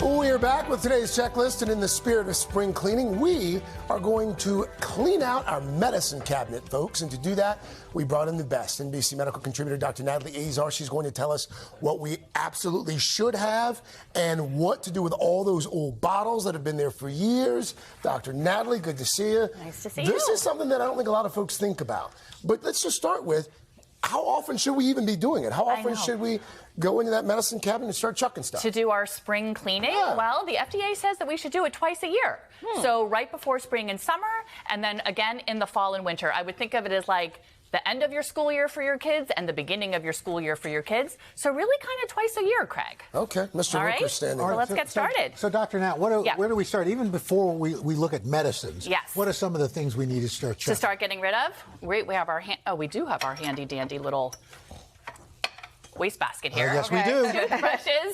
We are back with today's checklist, and in the spirit of spring cleaning, we are going to clean out our medicine cabinet, folks. And to do that, we brought in the best NBC medical contributor, Dr. Natalie Azar. She's going to tell us what we absolutely should have and what to do with all those old bottles that have been there for years. Dr. Natalie, good to see you. Nice to see you. This is something that I don't think a lot of folks think about. But let's just start with, how often should we even be doing it? How often should we go into that medicine cabinet and start chucking stuff? To do our spring cleaning? Yeah. Well, the FDA says that we should do it twice a year. So right before spring and summer, and then again in the fall and winter. I would think of it as like the end of your school year for your kids and the beginning of your school year for your kids. So really kind of twice a year, Craig. Okay, Mr. Hooker's standing. All right, let's get started. So Dr. Nat, where do we start? Even before we look at medicines, what are some of the things we need to start checking? To start getting rid of? We have our we do have our handy dandy little wastebasket here. Yes, we do.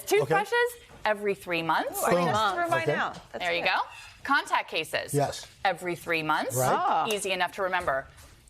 Toothbrushes every 3 months. There you go. Contact cases. Yes. Every 3 months. Right. Easy enough to remember.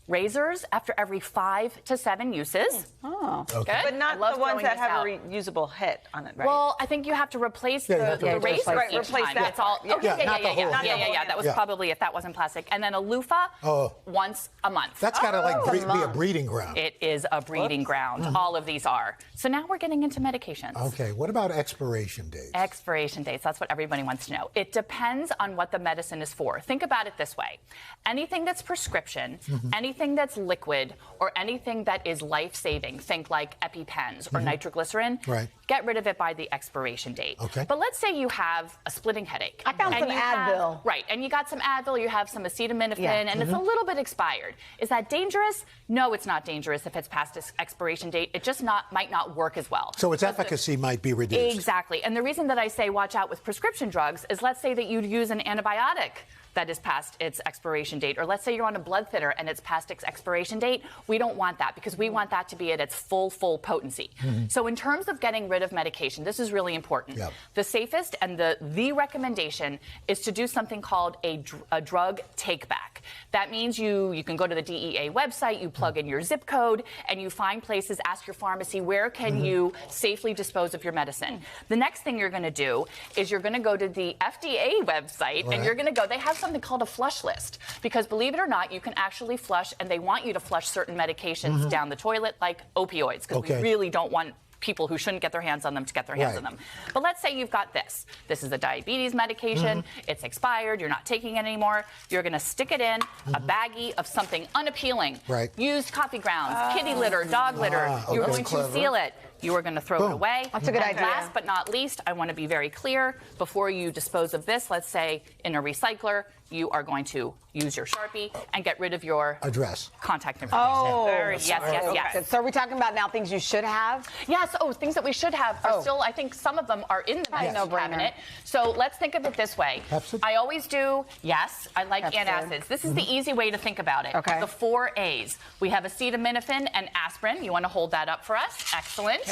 Razors after every 5 to 7 uses. Okay. Good. But not the ones that have a reusable head on it, right? Well, I think you have to replace the razor each time. that. It's all. Yeah. That was probably if that wasn't plastic. And then a loofah once a month. That's got to be a breeding ground. It is a breeding ground. All of these are. So now we're getting into medications. Okay. What about expiration dates? Expiration dates. That's what everybody wants to know. It depends on what the medicine is for. Think about it this way. Anything that's prescription, anything that's liquid, or anything that is life-saving, think like EpiPens or nitroglycerin, get rid of it by the expiration date. Okay. But let's say you have a splitting headache. I found some Advil. And you got some Advil, you have some acetaminophen, and it's a little bit expired. Is that dangerous? No, it's not dangerous if it's past its expiration date. It just might not work as well. So its efficacy might be reduced. Exactly. And the reason that I say watch out with prescription drugs is let's say that you'd use an antibiotic that is past its expiration date, or let's say you're on a blood thinner and it's past its expiration date. We don't want that because we want that to be at its full potency. So in terms of getting rid of medication, this is really important. The safest and the recommendation is to do something called a drug take back. That means you can go to the DEA website, you plug in your zip code, and you find places, ask your pharmacy, where can you safely dispose of your medicine? The next thing you're going to do is you're going to go to the FDA website, and you're going to go, they have something called a flush list, because believe it or not, you can actually flush, and they want you to flush certain medications down the toilet, like opioids, because we really don't want people who shouldn't get their hands on them to get their hands on them. But let's say you've got this. This is a diabetes medication. It's expired. You're not taking it anymore. You're going to stick it in a baggie of something unappealing. Used coffee grounds, kitty litter, dog litter. You're going to seal it. You are going to throw it away. That's a good idea. Last but not least, I want to be very clear. Before you dispose of this, let's say in a recycler, you are going to use your Sharpie and get rid of your address, contact information. Yes. So are we talking about now things you should have? Yes. Things that we should have are still, I think some of them are in the medicine cabinet. So let's think of it this way. Pepsid? I always do, I like antacids. This is the easy way to think about it. The 4 A's. We have acetaminophen and aspirin. You want to hold that up for us? Excellent.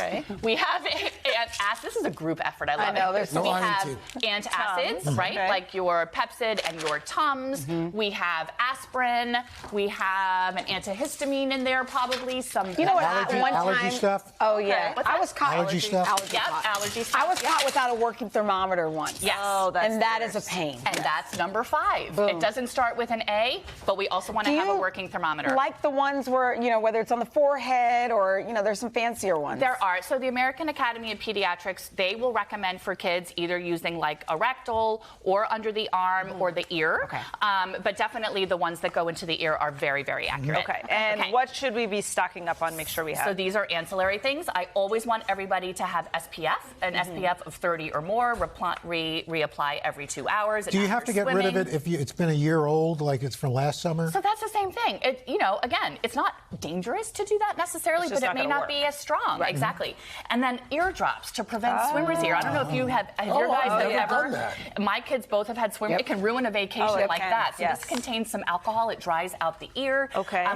We have, this is a group effort. I love it. So we have antacids, like your Pepsid and your Tums. We have aspirin. We have an antihistamine in there, probably some. You know what? One time, allergy stuff. Oh yeah, I was caught. Allergy stuff. Allergy stuff. I was caught without a working thermometer once. Yes. And that is a pain. And that's number 5. Boom. It doesn't start with an A, but we also want to have a working thermometer. Like the ones where, whether it's on the forehead or, there's some fancier ones. There are. So the American Academy of Pediatrics, they will recommend for kids either using like a rectal or under the arm or the ear. But definitely the ones that go into the ear are very, very accurate. And what should we be stocking up on? Make sure we have. So these are ancillary things. I always want everybody to have SPF, an SPF of 30 or more, reapply every 2 hours. Do you have to get rid of it if it's been a year old, like it's from last summer? So that's the same thing. Again, it's not dangerous to do that necessarily, but it may not be as strong. Exactly. And then eardrops to prevent swimmer's ear. I don't know if you have your guys have ever. My kids both have had swimmer. It can ruin a vacation like that. So this contains some alcohol. It dries out the ear.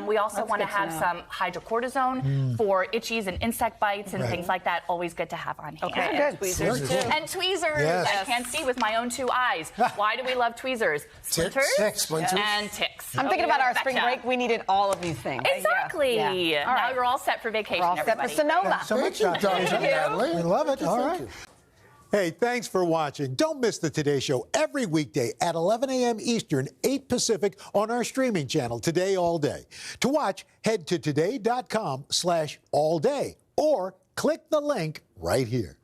We also want to have some hydrocortisone for itchies and insect bites and things like that. Always good to have on hand. And tweezers too. And tweezers. I can't see with my own 2 eyes. Why do we love tweezers? Splinters and ticks. I'm thinking about our spring break. We needed all of these things. Exactly. Now you're all set for vacation, everybody. Sonoma. So much, Dr. Natalie. We love it. All right. Hey, thanks for watching. Don't miss the Today Show every weekday at 11 a.m. Eastern, 8 Pacific on our streaming channel, Today All Day. To watch, head to today.com/allday or click the link right here.